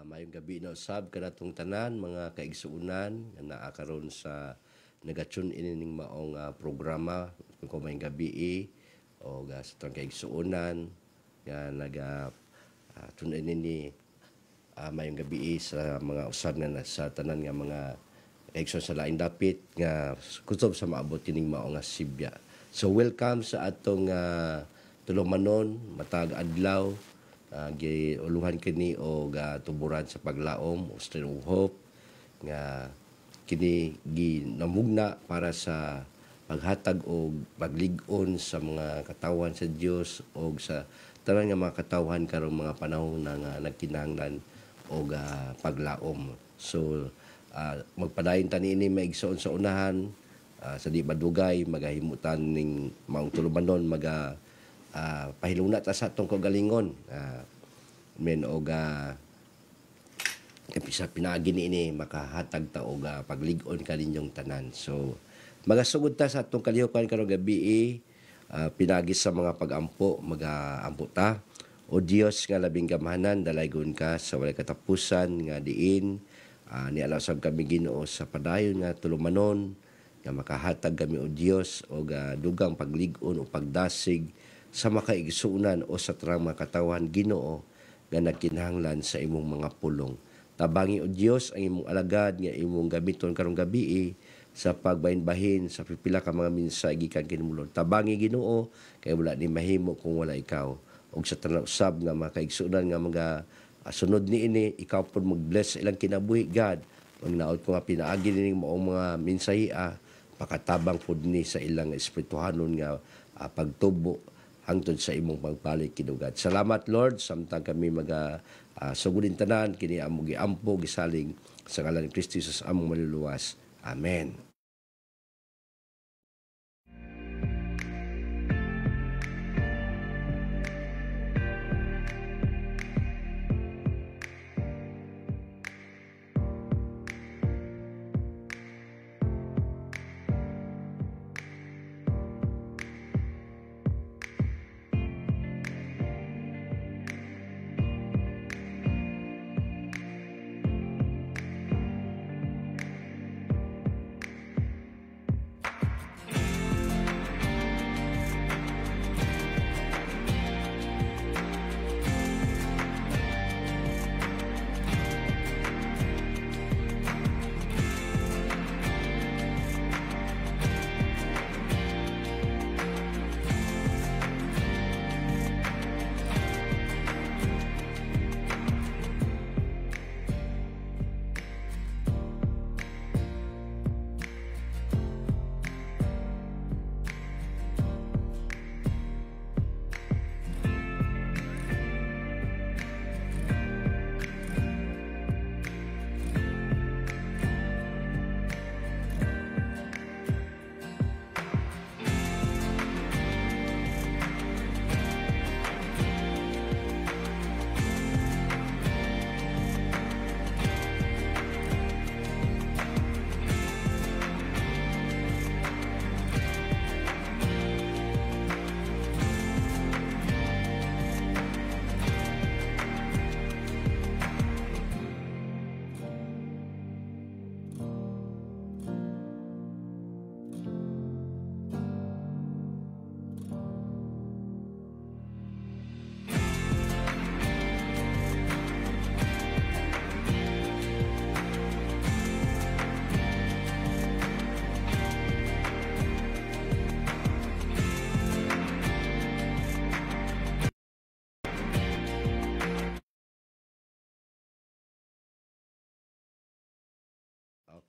Mayong gabi na usab kanatong tanan mga kaigsuunan nga naa karon sa nagatune ining maong programa kung mayong gabi o sa tang kaigsuunan nga naga tune ini mayong gabi sa mga usab nga sa tanan nga mga kaigsuon sa lain dapit nga kutob sa maabot kining mao nga Sibya. So welcome sa atong tulumanon matag adlaw giuluhan kini o tuburan sa paglaom o Street of Hope nga kini ginamugna para sa paghatag o paglig-on sa mga katawan sa Dios o sa tanan nga mga katawhan karong mga panahon nga nagkinahanglan o paglaom. So magpadayon ta niini maigsoon sa unahan sa di madugay magahimutan ning maong tulumanon pahiluna ta sa atong kagalingon men og sa pinaagi niini makahatag ta og paglig-on kaninyong tanan. So magasugod ta sa atong kalihukan karong gabi pinagi sa mga pagampo magaampo ta. O Dios nga labing gamhanan dalaygon ka sa walay katapusan nga diin niala sab kami Ginoo sa padayon nga tulumanon nga makahatag kami o Dios og dugang paglig-on o pagdasig sa makaigsuunan o sa tarang mga katawan Ginoo nga nagkinahanglan sa imong mga pulong. Tabangi o Dios ang imong alagad nga imong gamiton karong gabi sa pagbahin-bahin sa pipila ka mga mensahe gikan kinimulon. Tabangi Ginoo kay wala ni mahimo kung wala ikaw. Og sa tanang usab nga mga kaigsuunan nga mga sunod niini ikaw pud mag-bless ilang kinabuhi God. Magnaot ko nga pinaagi ning maong mga mensahe pakatabang pud ni sa ilang espirituhanon nga pagtubo hangtod sa imong pagbalik kinugad. Salamat Lord samtang kami sugudin tanan kini amo giampo gisaling sa ngalan ni Kristo Jesus among maluluwas. Amen.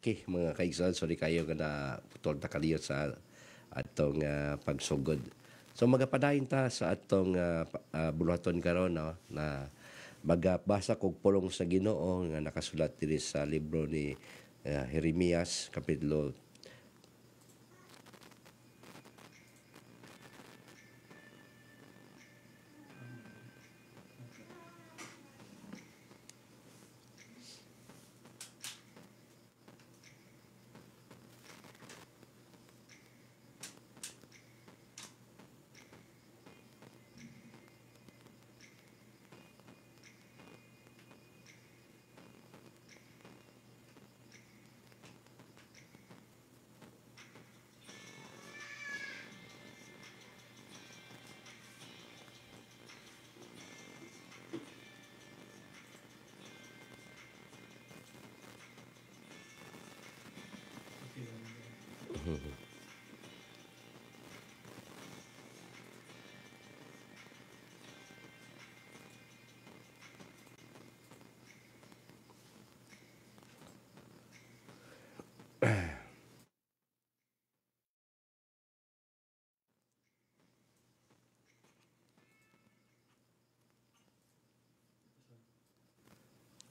Okay, mga kaigsoon, sorry kayo nga na putol ta kaliyo sa atong pagsugod. So magapadayon ta sa atong buluhaton karon no, na magabasa kog pulong sa Ginoo nga nakasulat diri sa libro ni Jeremias kapitulo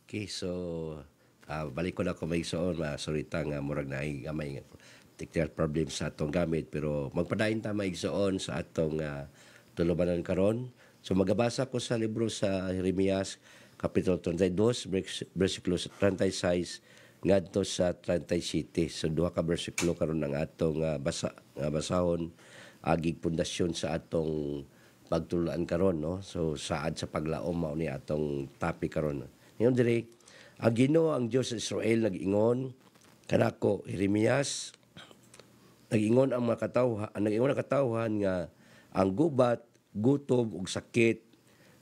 Okay, so balik ko na ko may igsoon, masurita nga murag na gamay technical problem sa atong gamit, pero magpadayon ta maigsoon sa atong tulumanon karon. So magabasa ko sa libro sa Jeremias kapitulo 32 versikulo 36 ngadto sa 37. So duha ka bersikulo karon ang atong basahon agig pundasyon sa atong pagtuluan karon, no. So saad sa paglaom mao ni atong topic karon. Ngayon diri ang Ginoo ang Dios sa Israel nag-ingon kanako Jeremias, nag-ingon ang katawhan nga ang gubat, gutom ug sakit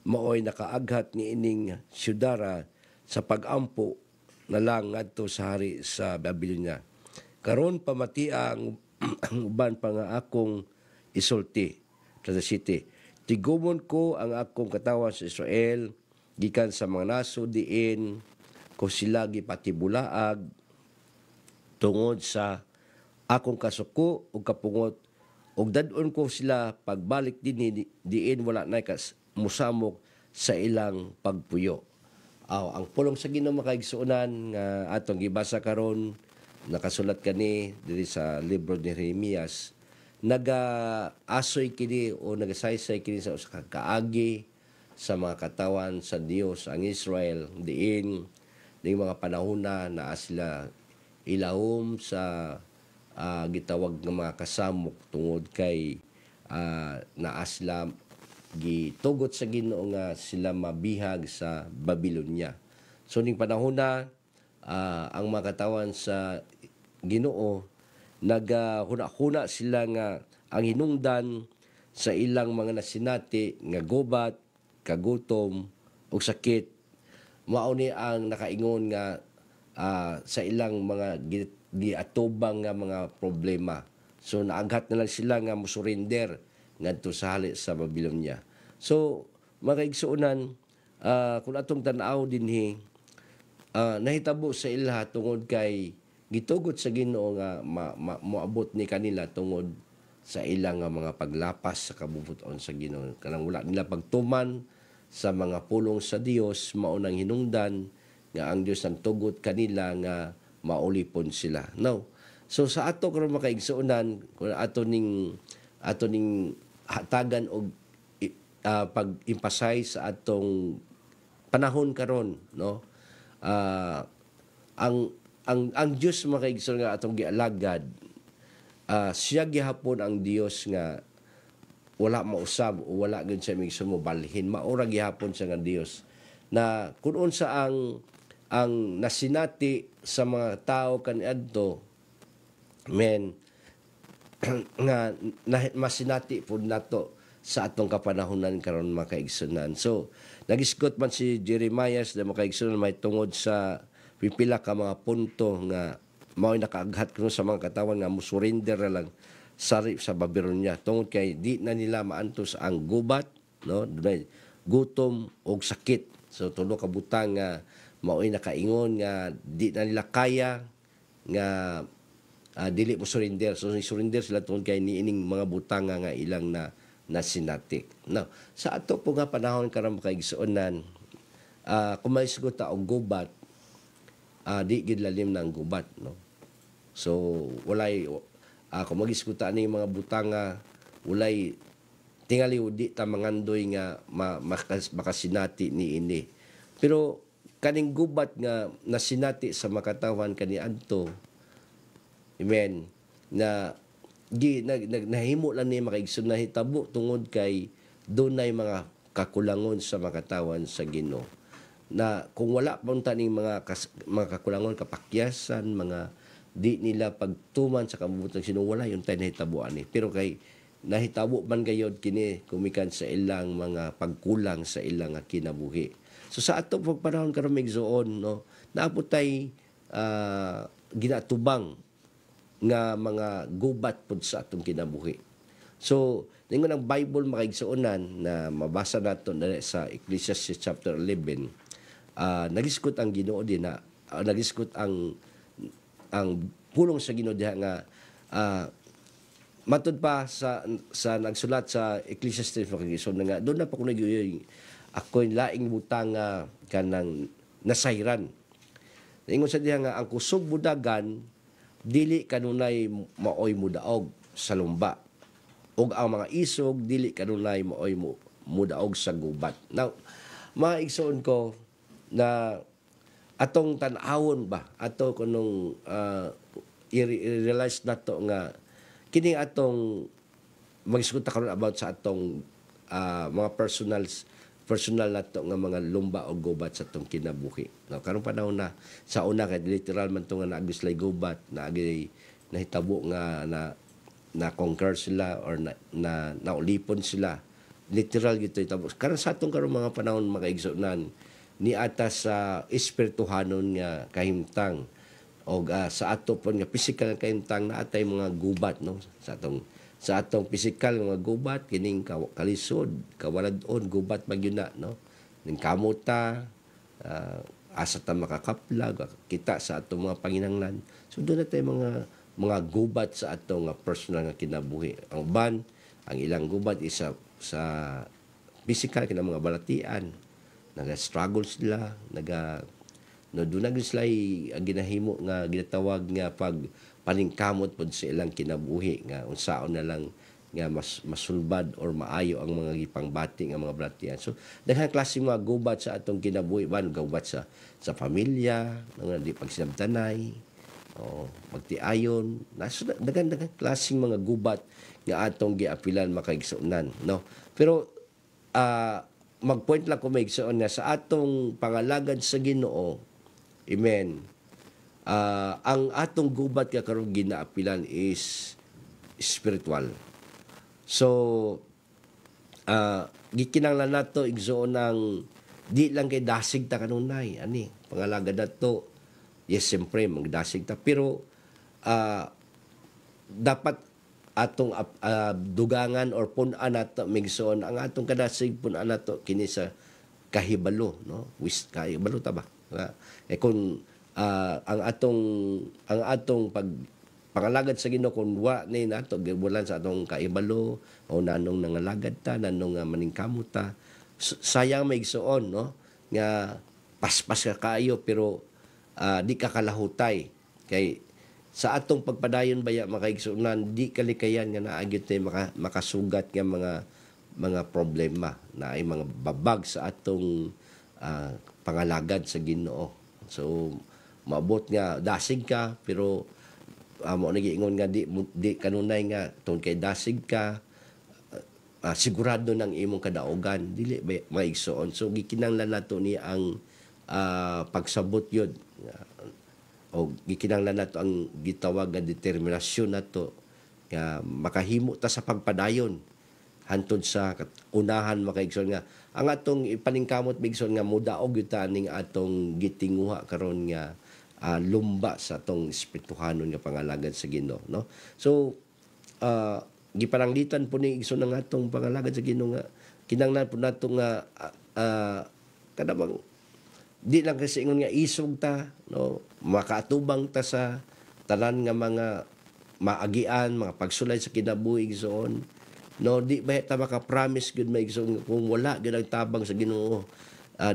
maoy nakaaghat ni ining syudara sa pagampo na lang ngadto sa hari sa Babylonia. Karon pamatia ang uban pa nga akong isulti sa city. Tigumon ko ang akong katawan sa Israel gikan sa mga naso diin ko sila gipatibulaag tungod sa akong kasuko ug kapungot ug dadon ko sila pagbalik diin wala na musamok sa ilang pagpuyo. Ang pulong sa Ginoo makaigsuonan nga atong gibasa karon nakasulat kani diri sa libro ni Jeremias, naga-asoy kini o nagasaysay kini sa usa ka kaagi sa mga katawan sa Dios ang Israel diin ning mga panahona na sila ilahom sa gitawag ng mga kasamok tungod kay naa sila gitugot sa Ginoo nga sila mabihag sa Babylonia. So ning panahona ang mga katawan sa Ginoo nagahuna-huna sila nga ang hinungdan sa ilang mga nasinati nga gubat, kagutom ug sakit mao ni ang nakaingon nga sa ilang mga giatubang nga mga problema. So naaghat na lang sila nga musurrender ngadto sa hali sa Babylonia. So makaigsuonan kung atong tan-aw dinhi nahitabo sa ila tungod kay gitugot sa Ginoo nga moabot ni kanila tungod sa ilang mga paglapas sa kabubuton sa Ginoo. Kanang wala nila pagtuman sa mga pulong sa Dios mao nang hinungdan nga ang Dios ang tugot kanila nga maulipon sila. Now, so sa ato karon makaigsuonan kung ato ning hatagan og pag-emphasize sa atong panahon karon, no. Ang Dios makaigsuon nga atong gialagad, siya gihapon ang Dios nga wala mausab o wala gid siya migsumo balhin. Maura gihapon siya nga Dios na kun unsa ang nasinati sa mga tao kaniadto nga masinati pud nato sa atong kapanahonan karon makaigsunan. So nagisgot man si Jeremias na makaigsunan may tungod sa pipila ka mga punto nga mao nakaaghat kuno sa mga katawan nga musurrender na lang sarip sa Babylonia tungod kay di na nila maantos ang gubat, no, dunay gutom og sakit. So tulo ka butang nga mao'y nakaingon nga di na nila kaya nga dili mo surrender. So surrender sila tungod kay niining mga butang nga ilang na sinati. Now, sa ato po nga panahon karon makaigsuonan, kung may sugot ta og gubat, di gid lalim na ang gubat, no. So walay kung magiskuta ni mga butanga walay tingali di ta mangandoy nga makasinati ni ini. Pero kaning gubat nga nasinati sa makatawan kaniadto, amen, na nahimo lang ni makaigsoon na hitabo tungod kay dunay mga kakulangon sa makatawan sa Ginoo. Na kung wala pa ning mga kakulangon, kapakyasan, mga di nila pagtuman sa kabubuton sinuwala yung tayo nahitabuan ni. Pero kay nahitabo man gayod kini kumikan sa ilang mga pagkulang sa ilang kinabuhi. So sa ato pagpanahon karon migsuon, no, naabot tay ginatubang nga mga gubat pud sa atong kinabuhi. So ningon ang Bible makaigsuonan na mabasa nato sa Ecclesiastes chapter 11. Nagisgot ang Ginoo din na nagisgot ang pulong sa Ginoo diha nga matud pa sa nagsulat sa Ecclesiastes makagisod nga doon na pa kuno ako'y laing butang kanang nasayran. Ingon sa diha nga ang kusog budagan dili kanunay maoy mudaog sa lumba. Ug ang mga isog dili kanunay maoy mudaog sa gubat. Now, maigsoon ko na atong tan-awon ba ato kunong i-realize nato nga kini atong mag-iskuta karon about sa atong mga personal nato nga mga lumba o gubat sa atong kinabuhi. No, karong panahon na sa una kay literal man to nga naagis lay gubat, naagi nahitabo nga na conquer sila or na naulipon sila. Literal gito itabo. Karon sa atong karong mga panahon mga igsunan ni ata sa espirituhanon nga kahimtang o sa ato pon nga physical nga kahimtang na atay mga gubat no sa atong physical nga gubat kining kalisod kawaladon gubat magyuna no ning kamuta asa ta makakaplag kita sa atong mga panginahanglan so doon na tayo mga gubat sa atong personal nga kinabuhi ang uban ang ilang gubat isa sa physical kinang mga balatian naga-struggle sila no doon na sila ang ginahimo nga ginatawag nga pag paningkamot pod sa ilang kinabuhi nga unsaon na lang nga masulbad or maayo ang mga gipangbati nga mga balatian. So daghang klase mga gubat sa atong kinabuhi ban gubat sa pamilya nga di pagsinabtanay o pagtiayon daghang klaseng mga gubat nga atong giapilan makaigsunan no. Pero mag-point lang ko maigsuon nga sa atong pangalagad sa Ginoo. Amen. Ang atong gubat nga karon ginaapilan is spiritual. So gikinahanglan nato igsuon ng di lang kay dasig ta kanunay ani pangalagad nato. Yes, siyempre magdasig ta pero dapat atong dugangan or pun-an nato migsuon ang atong kadasig pun-an nato kini sa kahibalo no kahibalo ta ba kung ang atong pangalagad sa Ginoo kung wa ni nato gibulan sa atong kahibalo o nanong nangalagad ta nanong maningkamot ta sayang maigsuon no nga paspas ka kaayo pero di ka kalahutay kay sa atong pagpadayon baya makaigsunan di kalikayan nga naagit tay makasugat nga mga problema na ay mga babag sa atong pangalagad sa Ginoo. So maabot nga dasig ka pero mo nagiingon nga di kanunay nga tungod kay dasig ka sigurado nang imong kadaogan dili maigsuon. So gikinahanglan nato ni ang pagsabot yun o gikinahanglan nato ang gitawag nga determinasyon nato nga makahimo ta sa pagpadayon hantod sa unahan makaigsoon nga ang atong ipaningkamot bigson nga mudaog gyud ta ning atong gitinguha karon nga lumba sa atong espirituhanon nga pangalagad sa Ginoo no. So gipananglitan po ni igsoon nga atong pangalagad sa Ginoo nga kinahanglan po nato nga kadabang di lang kasi ingon nga isog ta no makaatubang ta sa tanan nga mga maagian mga pagsulay sa kinabuhi igsoon no di ba ta maka-promise gud maigsoon kung wala gyud ang tabang sa Ginoo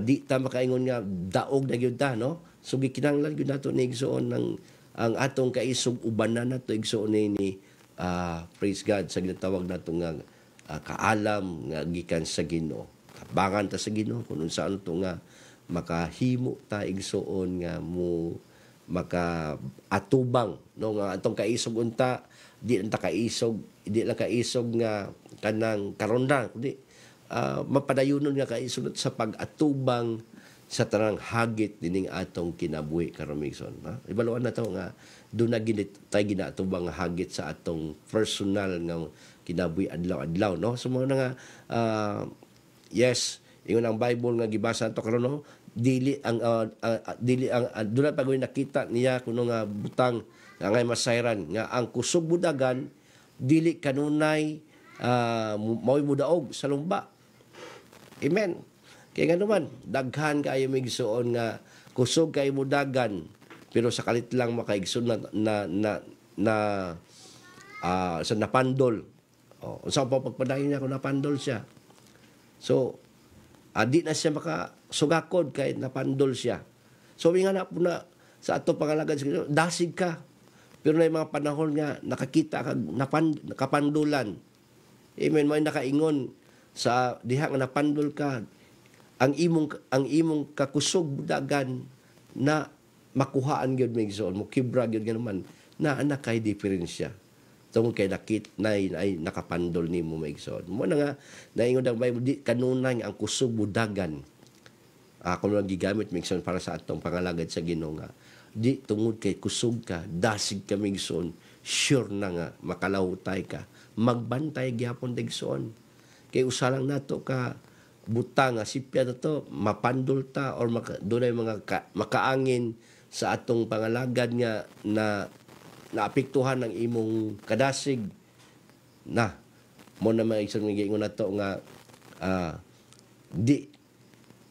di ta makaingon nga daog na gyud ta no so gikinahanglan gyud nato ni igsoon ang atong kaisog ubanan nato igsoon ni praise God sa ginatawag nato nga kaalam nga gikan sa Ginoo tabangan ta sa Ginoo kun unsaan to nga makahimo ta igsuon nga mo makaatubang no nga atong kaisog unta di lang kaisog nga kanang karonda kundi mapadayonon nga kaisog sa pag-atubang sa tanang hagit dining atong kinabuhi karon migson ibaluan na to nga do na tay ginatubang nga hagit sa atong personal nga kinabuhi adlaw-adlaw no so mo na nga yes ingon ang Bible nga gibasa nato karon no dili ang dunay pagawin nakita niya kuno nga butang nga ngay masayran nga ang kusog budagan dili kanunay mao'y mudaog sa lumba. Amen. Kaya nga naman daghan kaayo migsuon nga kusog kay mudagan pero sa kalit lang makaigsoon na sa napandol. Unsa pa pagpadayon niya kung napandol siya. So di na siya makasugakod kay napandol siya. So nga na po na sa ato pangalagad sa Ginoo, dasig ka. Pero na mga panahon nga nakakita ka nakapandulan. Amen, may nakaingon sa diha nga napandol ka, ang imong kakusog budagan na makuhaan gyud mig igsoon mo kibra gyud nga naman na anak kay diferensya tungod kay ay nakapandol nimo mig igsoon mo na nga naingon ang Bible di kanunay ang kusog budagan ako lang gigamit mig igsoon para sa atong pangalagad sa Ginoo nga di tungod kay kusog ka dasig ka mig igsoon sure na nga makalahutay ka magbantay gyapon igsoon kay usa lang nato ka butang nga sipya na to, mapandol ta or doon ay mga makaangin sa atong pangalagad nga na naapektuhan ng imong kadasig na mo na mga isang nag-iingon na to nga di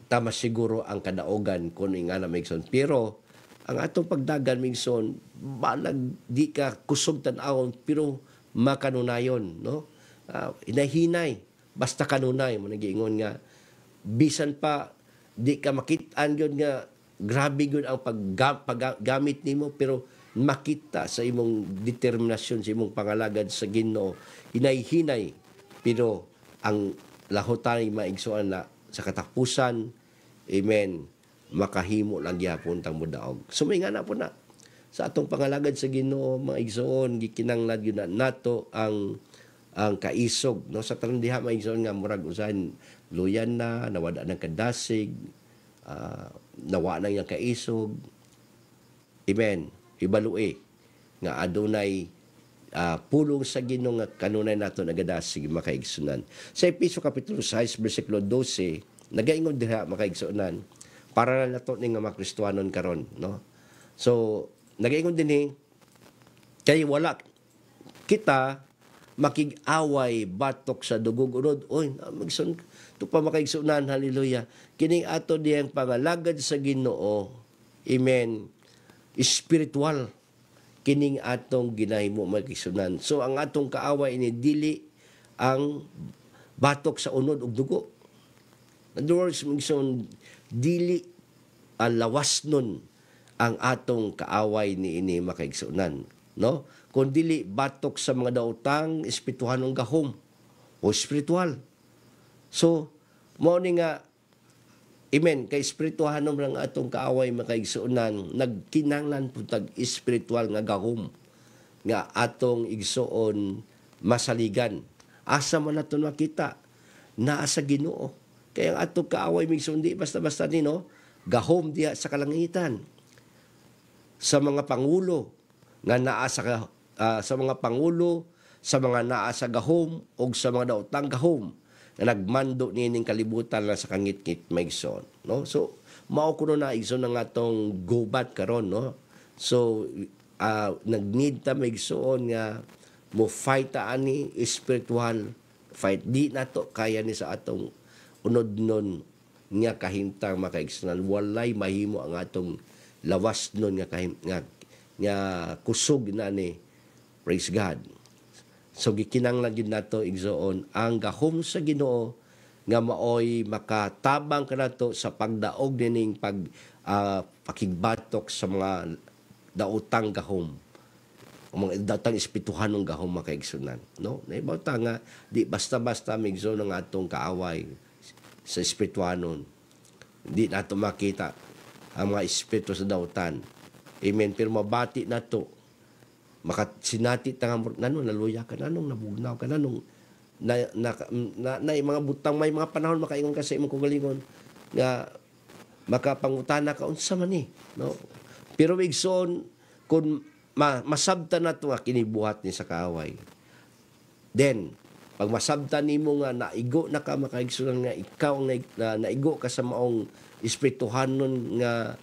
ta masiguro ang kadaogan kung nga na Migson. Pero ang atong pagdagan Migson, balag di ka kusog tan-awon pero makanunayon, no? Inahinay basta kanunay mo nag-iingon nga bisan pa di ka makitaan yun nga grabe yun ang paggamit nimo pero makita sa imong determinasyon sa imong pangalagad sa Ginoo hinay-hinay pero ang lahotan ay maigsuan na sa katapusan amen makahimo lang gyapon tang mudaog so may nga na po na sa atong pangalagad sa Ginoo mga igsoon gikinanglan gyud na nato ang kaisog no sa tanan diha maigsoon nga murag usahan luyan na nawada ng kadasig nawa na yang kaisog amen ibalue nga adunay pulong sa Ginoo nga kanunay nato nagadasig makaigsunan sa Efeso kapitulo 6 bersikulo 12 nagaingon diha makaigsunan para na nato ning mga Kristiyanon karon no so nagaingon dinhi kay wala kita makig-away batok sa dugog unod oy magsun to pa makaigsunan hallelujah kining ato diyang pangalagad sa Ginoo amen spiritual kining atong ginahimo magigsunan so ang atong kaaway ini dili ang batok sa unod ug dugo in other words magigsunan dili lawas nun ang atong kaaway ni ini makaigsunan no kun dili batok sa mga daotang espirituhanong gahom o spiritual. So, mao ni nga amen kay espirituhanon lang atong kaaway makaigsuonan nagkinanglan putag espiritual nga gahom nga atong igsuon masaligan. Asa man naton makita naa sa Ginoo. Kaya ang atong kaaway migsuon di basta-basta ni no gahom diha sa kalangitan. Sa mga pangulo nga naa sa mga pangulo, sa mga naa sa gahom o sa mga daotang gahom na nagmando nining kalibutan lang sa kangit-ngit maigsoon no so mao kuno na igsoon nga atong gubat karon no so nagneed ta maigsoon nga mo fight ta ani spiritual fight di nato kaya ni sa atong unod nun nga kahimtang makaigsunan walay mahimo ang atong lawas nun nga kusog na ni praise God. So gikinanglan gyud nato igsoon ang gahom sa Ginoo nga maoy makatabang kanato sa pagdaog dining pakigbatok sa mga daotang gahom. Ang mga daotang espirituhanong gahom makaigsunan, no? Naibaw ta nga di basta-basta migsoon ang atong kaaway sa espirituhanon. Di nato makita ang mga espiritu sa daotan. Amen. Pero mabati nato makasinati tangang nanong naluya ka nanong nabugnaw ka nanong na mga butang may mga panahon makaingon ka sa imong kugalingon nga makapangutana ka unsa man ni no pero igsoon kun masabtan nato nga kinibuhat ni sa kaaway then pag masabtan nimo nga naigo na ka makaigsunan nga ikaw ang naigo ka sa maong espirituhanon nga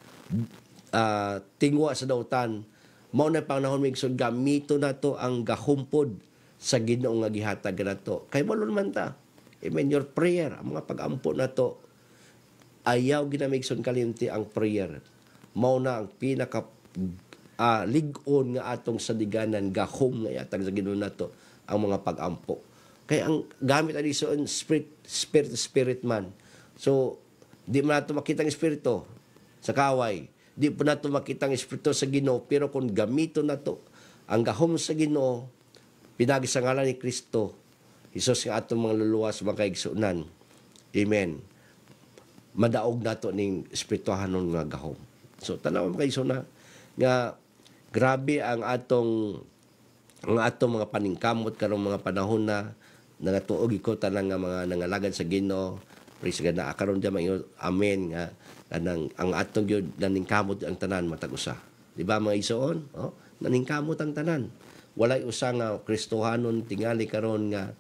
tingwa sa dautan mao na panahon migsun gamito nato ang gahumpod sa Ginoo nga gihatag nato kay malo man ta amen your prayer ang mga pag-ampo nato ayaw ginamigsun kalimti ang prayer mao na ang pinaka lig-on nga atong sadiganan gahom nga ihatag sa Ginoo nato ang mga pag-ampo kay ang gamit ani so spirit man so di man nato makita ang espiritu sa kaway di po nato makita ang Espiritu sa Ginoo, pero kung gamito nato ang gahom sa Ginoo, pinagi sa ngalan ni Kristo, Hesus nga atong mga luluwas, mga kaigsunan. Amen. Madaog nato ning espirituhanon nga gahom. So tanaw mga kaigsunan nga grabe ang atong mga paningkamot karong mga panahon na nagatuog ko tanang nga mga nangalagad sa Ginoo. Praise God na karon diya mga amen nga ang atong gyud naningkamot ang tanan matag usa. Di ba mga igsoon? Oh, naningkamot ang tanan. Walay usa nga Kristohanon tingali karon nga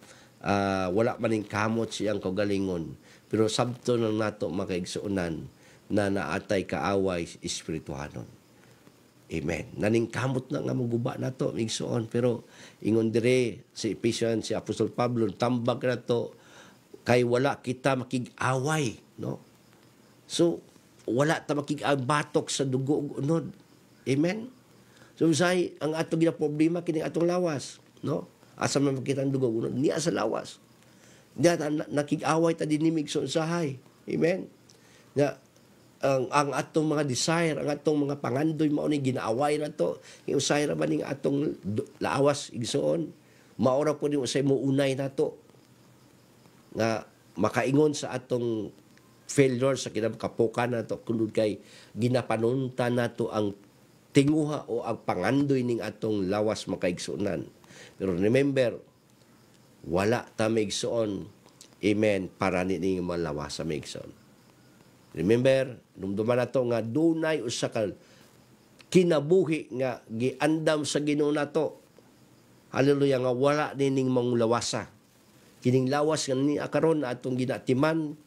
wala maningkamot siyang kagalingon. Pero sabto nang nato mga kaigsuonan na naatay kaaway espirituhanon. Amen. Naningkamot na nga maguba na to, igsoon. Pero ingon dire si Ephesians, si Apostol Pablo, tambag na to, kay wala kita makig-away. No? So, wala ta makig-batok sa dugo ug unod. Amen? So, say, ang atong ginaproblema, kining atong lawas. No? Asa man makita ang dugo ug unod, niya sa lawas. Niya nakig-away ta dinimig sa usahay. Amen? Na, ang atong mga desire, ang atong mga pangandoy mao ni ginaaway na to. Iusay ra ba ning atong laawas igsoon? Maora po ni usay mo unay nato nga makaingon sa atong failure sa kinakapukan nato kunud kay ginapanunta nato ang tinguha o ang pangandoy ning atong lawas makaigsuonan. Pero remember, wala ta maigsuon. Amen. Para ning malawas sa maigsuon. Remember, numduman na to nga dunay usa ka kinabuhi nga giandam sa Ginoo nato. Hallelujah nga wala nining manglawasa. Kining lawas nga ni akaron na atong ginatiman,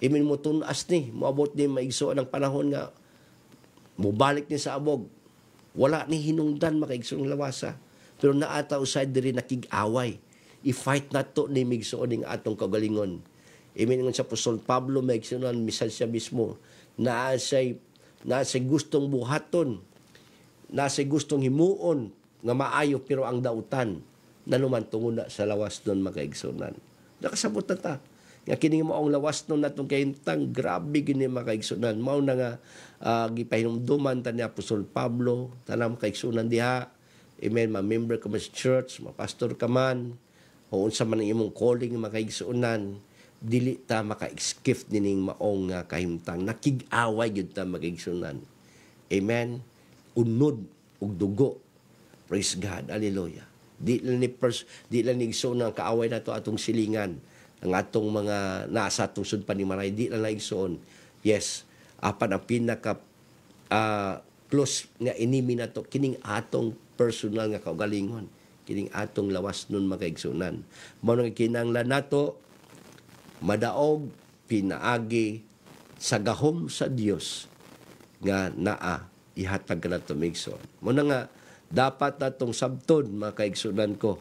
imin mo tunas ni, moabot ni maigsuon ang panahon nga mubalik ni sa abog. Wala ni hinungdan makaigsuon lawasa. Pero naata usay diri nakig-away. I-fight nato ni migsuon ning atong kagalingon. Amen nga sa Apostol Pablo may igsunan misal siya mismo na say gustong buhaton, na say gustong himuon nga maayo pero ang dautan nanuman tungod sa lawas nun makaigsunan. Nakasabot na ta. Nga kini mo ang lawas nun natong kahintang grabe gini makaigsunan. Mao na nga gipahinumduman ta ni Apostol Pablo tanang makaigsunan diha. Amen, ma-member ka man sa church, ma-pastor ka man, o unsa man ang imong calling makaigsunan, dili ta maka-escape nining maong nga kahimtang nakig-away gyud ta makaigsunan. Amen. Unod ug dugo. Praise God. Hallelujah. Di lang ni igsoon ang kaaway nato atong silingan, ang atong mga nasa atong sudpan ni maray, di lang igsoon. Yes, apan ang pinaka close nga enemy nato kining atong personal nga kaugalingon, kining atong lawas nun makaigsunan. Mao nang kinahanglan nato madaog pinaagi sa gahom sa Dios nga naa ihatag nato migsoon. Muna nga dapat natong sabton mga kaigsunan ko,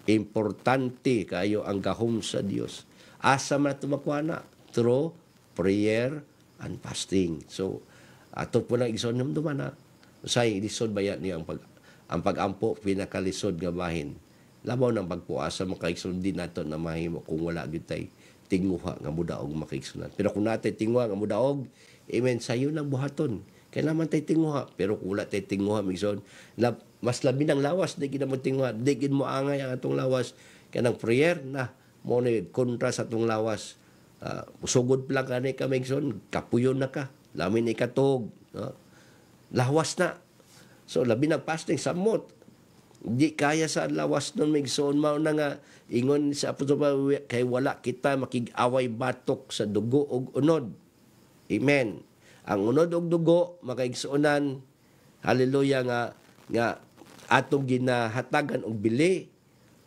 importante kayo ang gahom sa Dios. Asa man nato makuha na? Through prayer and fasting. So ato po lang igsoon namduman na usay lisod bayan niya ang pagampo pinakalisod nga bahin. Labaw ng pagpuasa makaigsunan din nato na mahimo kung wala gyud tay tinguha nga mudaog makaigsunan. Pero kung natay tinguha nga mudaog, amen, sayo lang buhaton. Kailangan tay tinguha. Pero kung wala tay tinguha, migson, mas labi ng lawas, di gina mo tinguha, di gin mo angay ang atong lawas. Kaya ng prayer na, mo na kontra sa atong lawas. Sugod lang ka ka, migson, kapuyon na ka. Lamin ikatog. No? Lawas na. So, labi ng fasting, samot. Di kaya sa lawas nun migsoon mao na nga ingon sa Apostol Pablo kay wala kita makig-away batok sa dugo ug unod. Amen. Ang unod ug dugo makaigsuonan, hallelujah, nga atong ginahatagan og bili.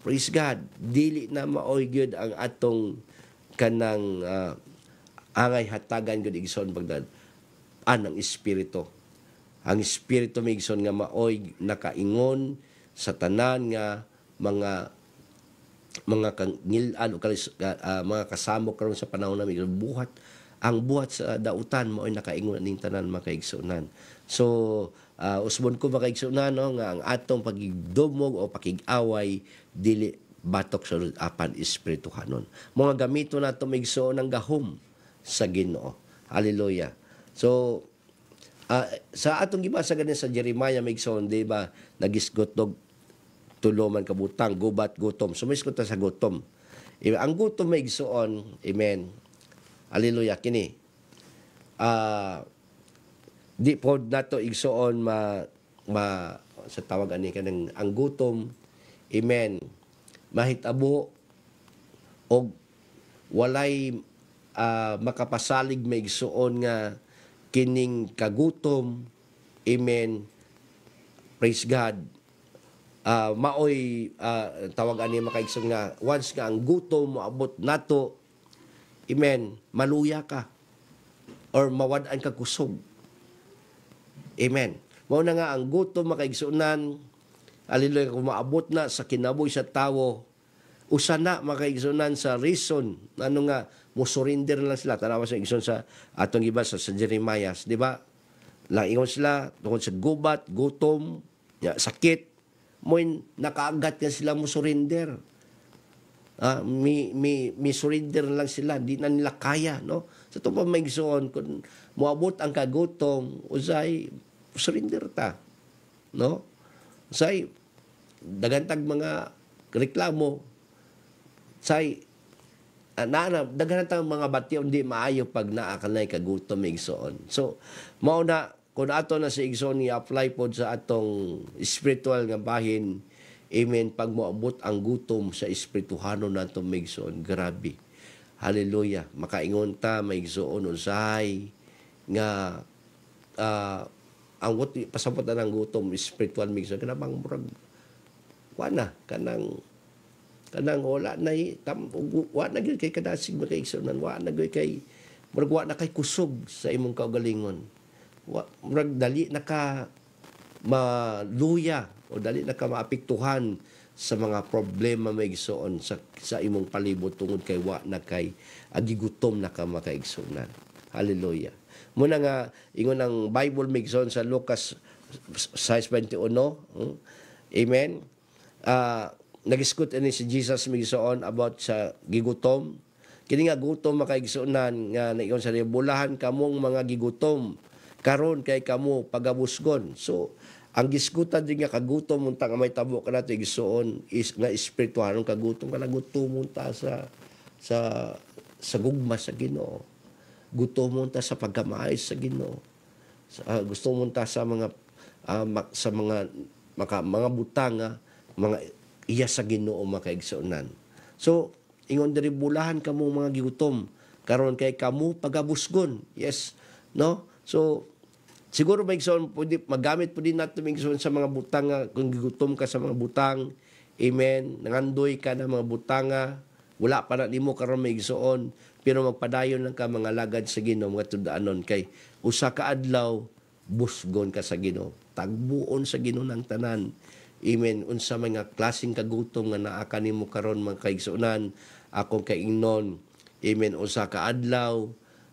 Praise God. Dili na maoy gyud ang atong kanang angay hatagan gyud igsoon pagdad anang espiritu. Ang espiritu migsoon nga maoy nakaingon sa tanan nga mga kangilan o mga kasamo karon sa panahon namin buhat ang buhat sa dautan mo ay nakaingon ning tanan makaigsunan. So usbon ko makaigsunan no nga ang atong pagigdumog o pakig-away dili batok sa apan espirituhanon. Mga gamito nato migsuon ng gahom sa Ginoo. Hallelujah. So Sa atong gibasa ganin sa Jeremiah maigsoon, di ba, nagisgotog tuloman kabutang, gubat, gutom. Sumiskot ta sa gutom. Ang gutom maigsoon, amen, hallelujah, kini. Di po nato igsoon sa tawag ani kanang ang gutom, amen, mahitabo og walay makapasalig maigsoon nga kining kagutom, amen, praise God. Maoy tawag ani makaigsoon nga once nga ang gutom moabot nato, amen, maluya ka or mawad-an ka kusog. Amen. Mao na nga ang gutom makaigsunan, hallelujah, kung maabot na sa kinabuhi sa tawo, usa na makaigsunan sa reason ano nga mo surrender lang sila. Tanawa sa igsoon sa atong gibasa sa Jeremiah, di ba? Langingon sila tungkol sa gubat, gutom, sakit, mo nakaagat nga sila mo surrender. Mi surrender lang sila, di na nila kaya, no? Sa ito pa may igsoon, kung moabot ang kagutom, usay, surrender ta, no? Usay, dagantag mga reklamo, say, dagantag mga batyo, hindi maayo pag naakanay kagutom may igsoon. So, mao na, kung ato na si igsoon, i-apply po sa atong spiritual nga bahin, amen, pag moabot ang gutom sa espirituhano nato maigsoon, grabe. Hallelujah. Makaingon ta maigsoon usahay nga ang pasabot na ng gutom spiritual maigsoon kana bang murag wana kanang wala na wa na gyud kay kadasig makaigsoonan, wa na gyud kay murag wa na kay kusog sa imong kaugalingon. Murag dali na ka maluya o dali na ka maapektuhan sa mga problema maigsoon sa imong palibot tungod kay wa na kay agigutom na ka makaigsunan. Hallelujah. Muna nga ingon ang Bible maigsoon sa Lucas 6:21, amen. Nagisgot ani si Jesus maigsoon about sa gigutom. Kini nga gutom makaigsunan nga naingon sa bulahan kamong mga gigutom karon kay kamo pagabusgon. So ang gisgutan din nga kagutom munta nga may tabo ka nato igsuon is nga espirituhanong kagutom kana gutom munta sa gugma sa Ginoo. Gutom munta sa pagkamay sa Ginoo. Gusto munta sa mga mga butang mga iya sa Ginoo makaigsuonan. So ingon diri bulahan kamo mga gigutom karon kay kamo pagabusgon. Yes, no? So siguro maigsoon pwede magamit po din nato maigsoon sa mga butang kung gigutom ka sa mga butang, amen, nangandoy ka na mga butanga, wala pa na nimo karon maigsoon, pero magpadayon lang ka mga lagad sa Ginoo, mga tudaanon kay usa ka adlaw busgon ka sa Ginoo, tagbuon sa Ginoo ng tanan. Amen. Unsa mga klaseng kagutom nga naa kanimo karon mga kaigsuonan, akong kaingnon, amen, usa ka adlaw,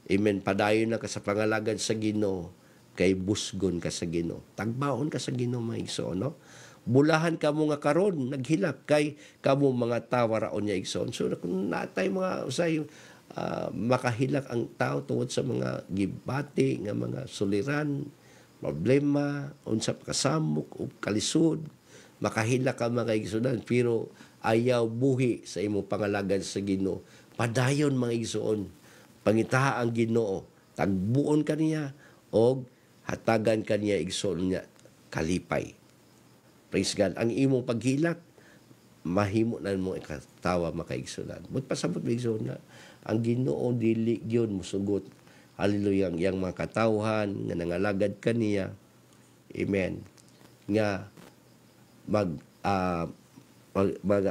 amen, padayon na ka sa pangalagad sa Ginoo kay busgon ka sa Ginoo. Tagbaon ka sa Ginoo maigsoon, no? Bulahan kamo nga karon naghilak kay kamo mga tawo raon niya igsoon. So kung natay mga usay makahilak ang tao tungod sa mga gibati nga mga suliran, problema, unsa kasamok o kalisod, makahilak ka mga igsunan pero ayaw buhi sa imong pangalagad sa Ginoo. Padayon mga igsoon, pangitaha ang Ginoo, tagbuon kaniya og hatagan kaniya igsoon niya kalipay. Praise God. Ang imong paghilak mahimo na mo ikatawa makaigsunan. Magpasabot igsoon na ang Ginoo dili gyud musugot. Hallelujah. Yang mga katawhan nga nangalagad kaniya. Amen. Nga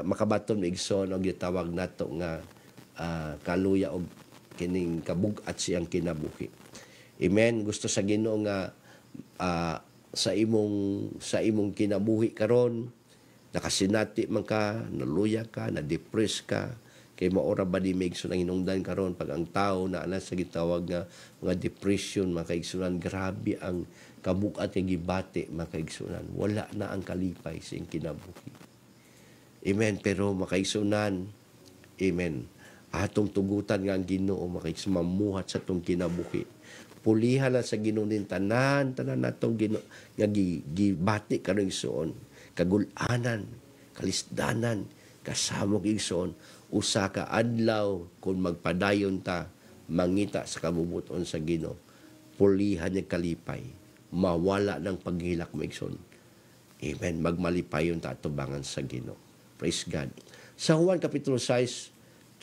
makabaton igsoon og gitawag nato nga kaluya og kining kabug-at siyang kinabuhi. Amen. Gusto sa Ginoo nga sa imong kinabuhi karon nakasinati man ka, naluya ka, na-depress ka, kay maora ba di maigsoon ang hinungdan karon pag ang tao na sa gitawag nga mga depression, makaigsunan, grabe ang kabug-at kay gibati makaigsunan. Wala na ang kalipay sa kinabuhi. Amen. Pero makaigsunan, amen, atong tugutan nga ang Ginoo mamuhat sa atong kinabuhi. Pulihan na sa Ginoo nin tanan natong Ginoo nga gibati karon igsoon. Kagulanan, kalisdanan, kasamok igsoon, usa ka adlaw kung magpadayon ta mangita sa kabubuton sa Ginoo. Pulihan niya kalipay, mawala ng paghilak mo igsoon. Amen. Magmalipayon ta atubangan sa Ginoo. Praise God. Sa Juan kapitulo 6,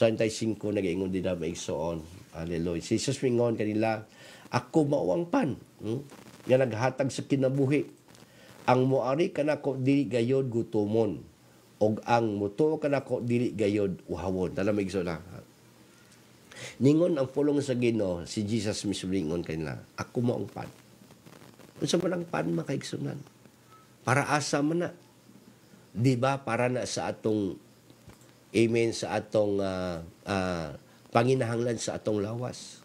35 nagaingon din na maigsoon. Hallelujah. Si Jesus mingon kanila, ako mao ang pan, nga naghatag sa kinabuhi. Ang moari kanako dili gayod gutomon, og ang mutuo kanako dili gayod uhawon. Tala maigsoon na. Ningon ang pulong sa Ginoo, si Jesus mismo ningon kanila, ako mao ang pan. Unsa man ang pan makaigsunan? Para asa man na. Di ba? Para na sa atong amen, sa atong panginahanglan sa atong lawas.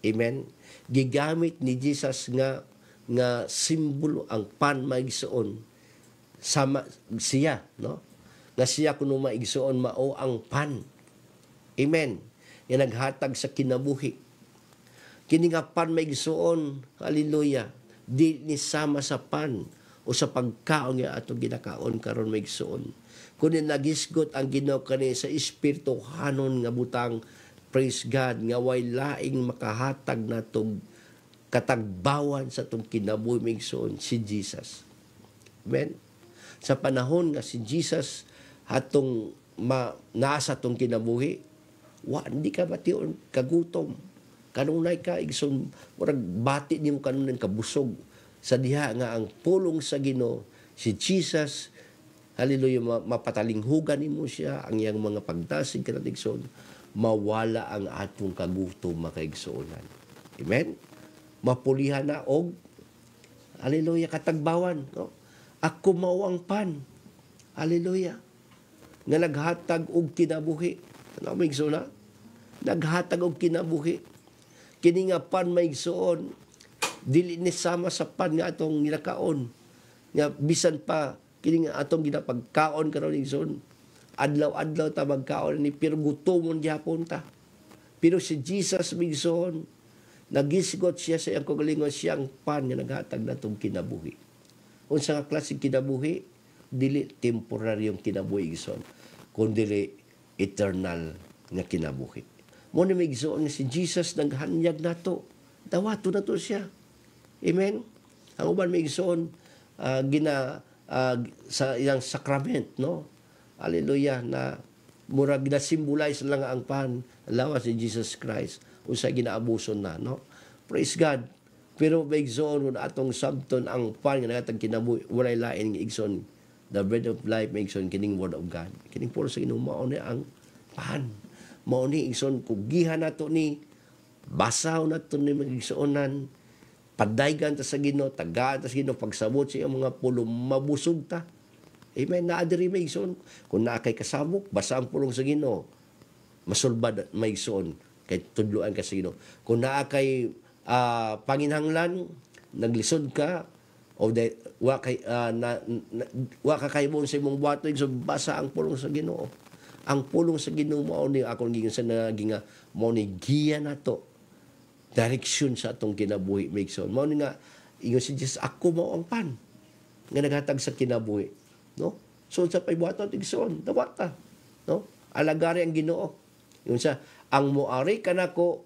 Amen. Gigamit ni Jesus nga simbolo ang pan maigsoon sama siya, no? Nga siya kuno maigsoon mao ang pan. Amen. Nga naghatag sa kinabuhi. Kini nga pan maigsoon, hallelujah, di ni sama sa pan o sa pagkaon nga atong ginakaon karon maigsoon. Kunin nagisgot ang Ginoo kani sa espiritu hanon nga butang, praise God, nga way laing makahatag natong katagbawan sa atong kinabuhi maigsoon si Jesus. Amen. Sa panahon nga si Jesus hatong nasa atong kinabuhi, hindi ka bation kagutom. Kanunay ka igsoon, murag bati nimo kanunay kabusog sa diha nga ang pulong sa Ginoo si Jesus, hallelujah, mapatalinghugan nimo siya ang iyang mga pagdasig kanang igsoon, mawala ang atong kagutom makaigsuonan. Amen. Mapulihan na og hallelujah katagbawan, no? Ako mao ang pan, hallelujah, nga naghatag og kinabuhi. Ano maigsoon na? Naghatag og kinabuhi. Kini nga pan maigsoon, dili ni sama sa pan nga atong ginakaon. Nga bisan pa kini nga atong ginapagkaon karon igsoon. Adlaw-adlaw ta magkaon ni pero gutomon gyapon ta. Pero si Jesus migsoon, nagisgot siya sa iyang kagalingon, siyang pan nga naghatag natong kinabuhi. Unsa nga klaseng kinabuhi? Dili temporaryong kinabuhi igsoon, kundi eternal nga kinabuhi. Mo ni migsoon nga si Jesus naghanyag nato. Dawato na to siya. Amen. Ang uban migsoon sa iyang sacrament, no? Hallelujah, na murag gina-symbolize lang ang pan, lawas ni Jesus Christ. Usa ginaabuson na, no? Praise God. Pero migsoon atong sabton ang pan nga nagatag kinabuhi, walay lain nga igsoon. The bread of life migsoon kining word of God. Kining puro sa Ginoo mao ni ang pan. Mao ni igsoon kugihan nato ni basaw nato ni magigsuonan, padaygan ta sa Ginoo, tagaan ta sa Ginoo, pagsabot sa iyang mga pulong mabusog ta. Amen. Naa diri may igsoon kung naa kay kasabok, basa ang pulong sa Ginoo, masulbad may igsoon kay tudloan ka sa Ginoo. Kung naa kay panginhanglan, naglisod ka o wa ka kaybon sa imong buhaton, so basa ang pulong sa Ginoo. Ang pulong sa Ginoo mao ni akong gingan sa naging mao ni giya nato, direksyon sa atong kinabuhi maigsoon. Mao ni nga ingon si Jesus, ako mao ang pan nga naghatag sa kinabuhi, no? So sa paybuhaton igsoon dawata, no? Alagari ang Ginoo. Ingon sa ang moari kanako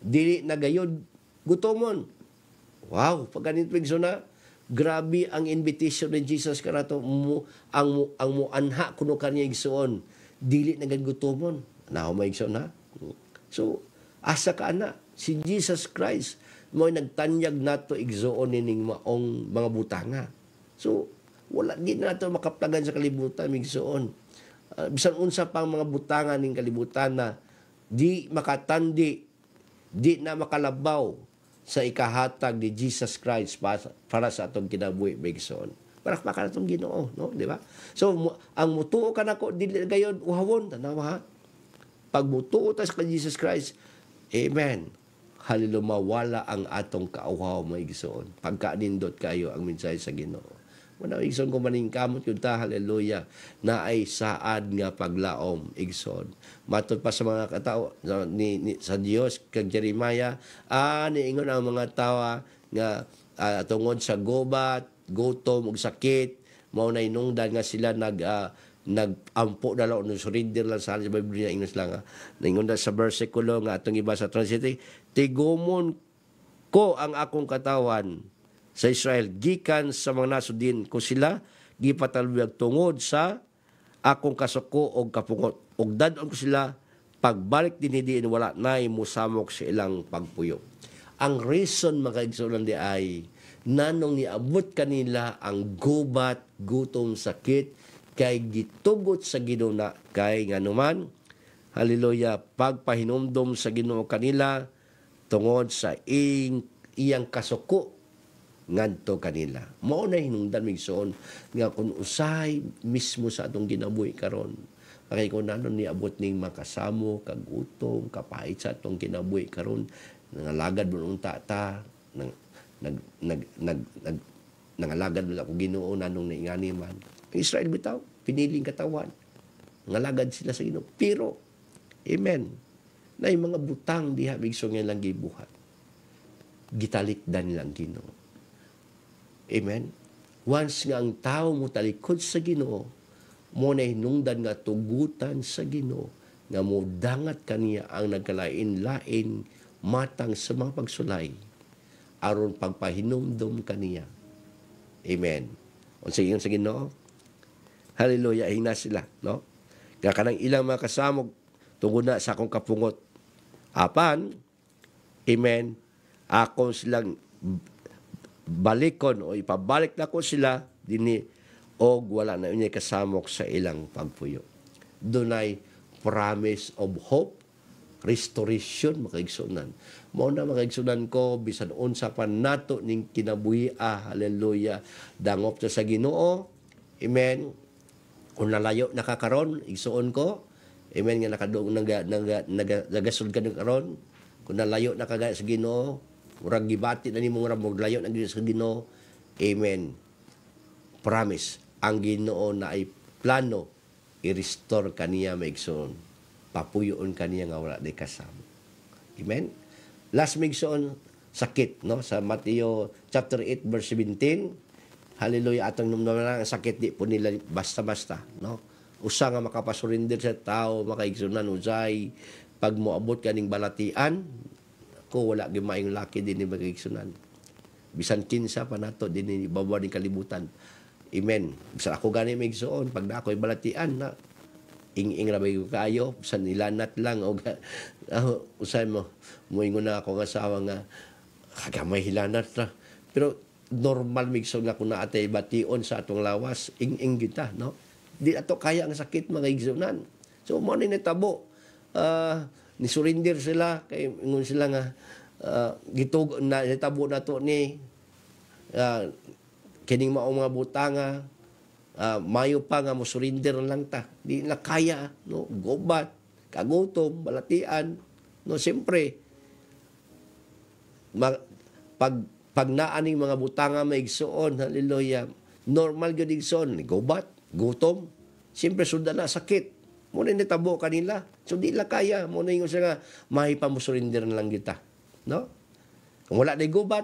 dili nagayod gutomon. Wow, pag ganito igsoon na, grabe ang invitation ni Jesus kanato ang muanha kuno kaniya igsoon, dili nagagutomon. Now maigsoon na. So asa ka na si Jesus Christ mo nagtanyag nato igsoon nining maong mga butanga. So wala gid nato makaplagan sa kalibutan igsoon. Bisan unsa pang mga butanga ning kalibutan na di makatandi, di na makalabaw sa ikahatag ni Jesus Christ para sa atong kinabuhi igsoon. Para pa atong Ginoo, no, di ba? So ang mutuo kanako dili gayon uhawon, tanawa ha. Pag mutuo ta sa Jesus Christ, amen. Hallelujah, mawala ang atong kauhaw maigsoon. Pagkanindot kayo ang mensahe sa Ginoo. Muna igsoon ko maning kamot yun ta, hallelujah, na ay saad nga paglaom, igsoon. Matod pa sa mga katao, sa Dios kag Jeremiah, niingon ang mga tawa nga tungod sa gubat, gutom ug sakit, mao na inungdan nga sila nagampo na lang, surrender lang sa Biblia, ingnos lang, naingon na sa versikulo nga atong iba sa translate, tigumon ko ang akong katawan sa Israel, gikan sa mga nasudin ko sila, gipatalbiyag tungod sa akong kasuko o kapungot. Og dadon ko sila, pagbalik dinidiin, wala na'y musamok sa ilang pagpuyo. Ang reason, mga igsunan di ay, nanong niabot kanila ang gubat, gutom, sakit, kay gitugot sa Ginoo na, kay nga naman, hallelujah, pagpahinumdom sa Ginoo kanila, tungod sa iyang kasuko, ngadto kanila. Mao na hinungdan migsoon nga kung usay mismo sa atong ginabuhi karon. Kay kung nanon niabot ning makasamo, kagutom, kapait sa atong kinabuhi karon, nangalagad mo ng tata, nangalagad mo ako Ginoo nanong naingani man. Ang Israel bitaw, piniling katawan. Nangalagad sila sa Ginoo. Pero, amen, na yung mga butang diha migsoon nga lang gibuhat. Gitalikdan nilang Ginoo. Amen? Once nga ang tao mo talikod sa Ginoo, mo na hinungdan nga tugutan sa Ginoo, nga mo dangat kaniya ang nagkalain-lain matang sa mga pagsulay, aron pagpahinumdom kaniya. Amen. Unsa sa Ginoo? Hallelujah, hina sila, no? Nga kanang ilang mga kasamog tungod na sa akong kapungot. Apan, amen, akong silang balikon o ipabalik na ko sila dinhi og wala na unya kasamok sa ilang pagpuyo. Dunay promise of hope, restoration, makaigsunan. Mao na makaigsunan ko bisan unsa pa nato ning kinabuhi, hallelujah, dangop ta sa Ginoo. Amen. Kung nalayo nakakaron, igsuon ko, amen, nga nakadung nagasud ka karon, kung nalayo nakagaya sa Ginoo, murag gibati na nimo murag maglayo na sa Ginoo. Amen. Promise, ang Ginoo na ay plano i-restore kaniya maigsoon. Papuyoon kaniya nga wala day kasama. Amen. Last maigsoon, sakit, no, sa Mateo chapter 8 verse 17. Hallelujah, atong numnaman ang sakit di po nila basta-basta, no. Usa nga makapasurinder sa tao, makaigsunan usay pag moabot kaning balatian, ko wala gimayong laki din ni magigsunan. Bisan kinsa pa nato din ni babaw ni kalibutan. Amen. Bisan ako gani migsuon pag na ako'y balatian na ing rabay ko kayo, bisan nilanat lang o usay mo muingon na ako nga asawa nga kagamay hilanat na. Pero normal migsuon nga kung naatay bation sa atong lawas, ing kita, no? Di ato kaya ang sakit mga igsunan. So mo ni natabo. Ni surrender sila kay ingon sila nga gitug na itabo na to ni kining mao mga butanga, mayo pa nga mo surrender lang ta, di na kaya, no, gobat, kagutom, balatian, no, siyempre pag naaning mga butanga maigsuon, hallelujah, normal gyud igsuon, gobat, gutom, siyempre sunda na sakit. Muna ni tabo kanila. So, di la kaya. Muna yung siya nga, mahipamusurrender na lang kita. No? Kung wala na gubat,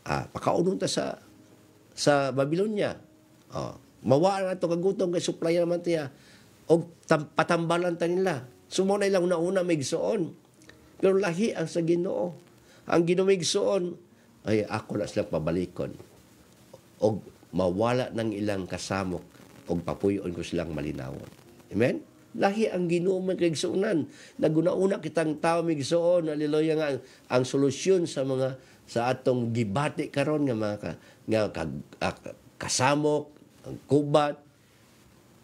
pakaunon ta sa Babylonia. Mawala na ito kagutom kay supply naman tiya. O patambalan ta nila. So, muna ilang una may gsoon. Pero lahi ang sa Ginoo. Ang Ginoo may gsoon, ay ako na silang pabalikon. O mawala ng ilang kasamok o papuyon ko silang malinawon. Amen? Lahi ang Ginoo magigsuonan. Naguna-una kitang tao migsuon, hallelujah, nga ang solusyon sa atong gibati karon nga mga kasamok, ang kubat,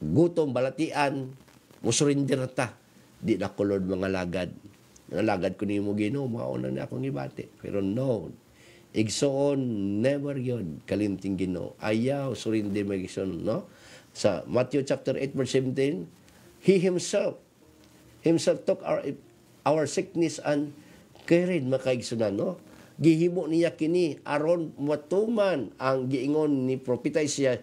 gutom, balatian, musurinder ta. Di na kulod mga lagad. Mga lagad ko nimo Ginoo, mauna na akong gibati. Pero no, igsuon never yun kalimting Ginoo. Ayaw surrender magigsuon, no? Sa Matthew chapter 8 verse 17, He himself took our sickness and carried, makaigsunan, no? gihimo niya kini aron matuman ang giingon ni propeta siya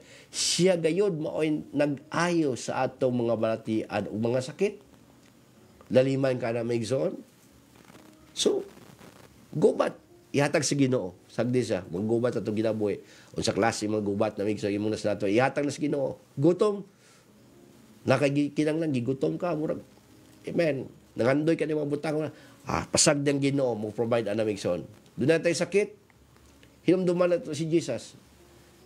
gayod maoy nag-ayo sa atong mga balatian ug mga sakit. Laliman ka na maigsoon. So, gubat ihatag sa Ginoo. Sagdi siya, maggubat atong ginabuhi. Unsa klase mga gubat na maigsoon imong nas nato, ihatag na sa Ginoo. Gutom, kinanglan gigutom ka murag. Amen. Nangandoy ka ni mga butang na pasag ng Ginoo mo provide ana maigsoon. Doon na tayo sakit. Hinumduman na to si Jesus.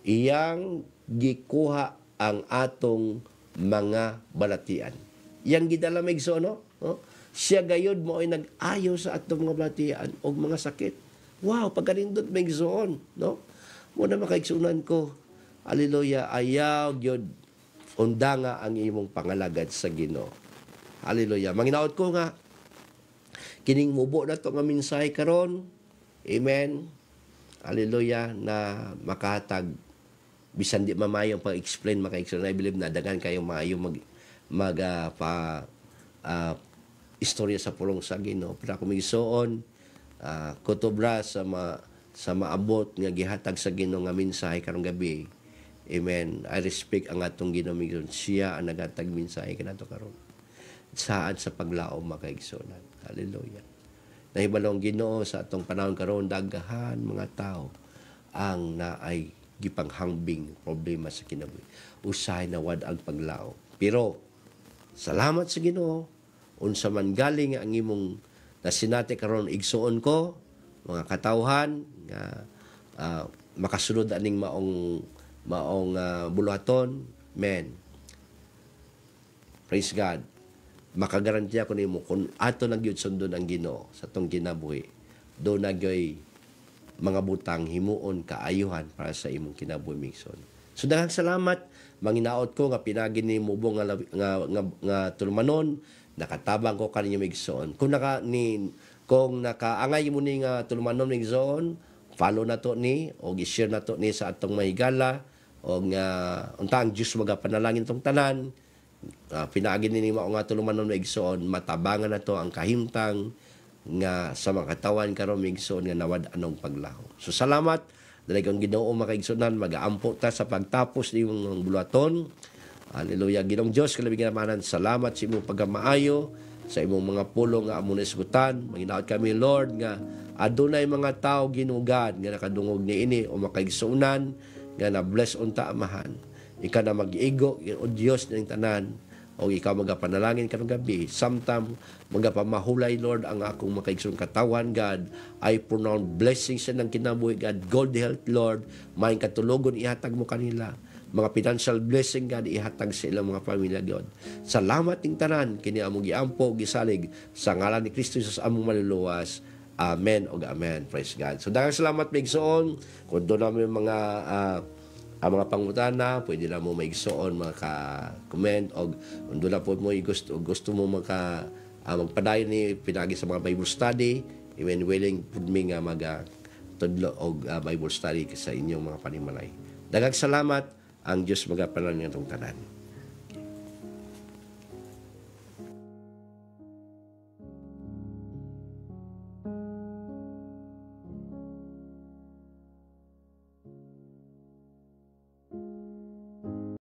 Iyang gikuha ang atong mga balatian. Iyang gidala maigsoon, no? Siya gayod mo ay nag-ayo sa atong mga balatian o mga sakit. Wow, pagkanindot maigsoon, no? Muna makaigsunan ko. Hallelujah, ayaw gyud undanga ang imong pangalagad sa Ginoo. Hallelujah. Manginaot ko nga kining mubo na to nga mensahe karon. Amen. Hallelujah, na makahatag bisan di mamayong pag-explain, maka-explain. I believe na dagan kayo maayo istorya sa pulong sa Ginoo. Pero ako migsuon, kutubra sa maabot nga gihatag sa Ginoo nga mensahe karong gabi. Amen. I respect ang atong Ginoo migsuon. Siya ang naghatag mensahe kanato karon. Saan sa paglaom makaigsunan. Hallelujah. Nahibalong Ginoo sa atong panahon karon daghan mga tao ang naay gipanghangbing problema sa kinabuhi. Usahay na wad ang paglao. Pero salamat sa Ginoo unsa man galing ang imong nasinati karon igsuon ko mga katawhan nga makasunod aning maong buluhaton. Men. Praise God. Makagarantiya ko nimo kung ato lang gyud sundon ang Ginoo sa tong kinabuhi, do na gyoy mga butang himuon kaayuhan para sa imong kinabuhi migson. So daghang salamat, manginaot ko nga pinagi nimo bong nga tulmanon, nakatabang ko kaninyo migson. Kung nakaangay mo ni nga tulmanon migson, follow na to ni o i-share na to ni sa atong mahigala o nga untang Dios magapanalangin tong tanan. Pinaagin ni mao nga tulumanon maigsoon, matabangan na to ang kahimtang nga sa mga katawan karon maigsoon nga nawad anong paglaho. So salamat dali kang Ginoo makaigsunan, magaampo ta sa pagtapos ni imong buluhaton. Hallelujah. Ginong Dios kalabi ginamanan, salamat sa imong pagkamaayo sa imong mga pulong nga amo nasgutan. Manginaot kami Lord nga adunay mga tawo ginugad nga nakadungog niini o makaigsunan nga na bless unta amahan. Ika na mag-igo, o Diyos ng tanan, o ikaw magapanalangin karong gabi. Sometime, magapamahulay, Lord, ang akong makaigsoong katawan, God. I pronounce blessings sa ng kinabuhi, God. Good health, Lord. May katulogon, ihatag mo kanila. Mga financial blessing, God, ihatag sa ilang mga pamilya, God. Salamat ng tanan, kini among giampo, gisalig, sa ngalan ni Kristo Jesus among maluluwas. Amen o amen. Praise God. So, daghang salamat, Migsoon. Kung doon namin ang mga pangutana, pwede na mo maigsoon, maka-comment, o doon na po mo gusto mo magpadayon ni pinagi sa mga Bible study, even willing po mi nga tudlo og Bible study sa inyong mga panimalay. Daghang salamat, ang Diyos magapanalangin ng tanan.